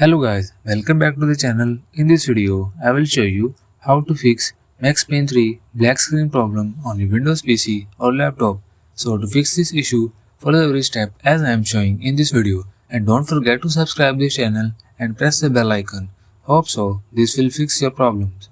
Hello guys, welcome back to the channel. In this video, I will show you how to fix Max Payne 3 black screen problem on your Windows PC or laptop. So to fix this issue, follow every step as I am showing in this video, and don't forget to subscribe this channel and press the bell icon. Hope so, this will fix your problems.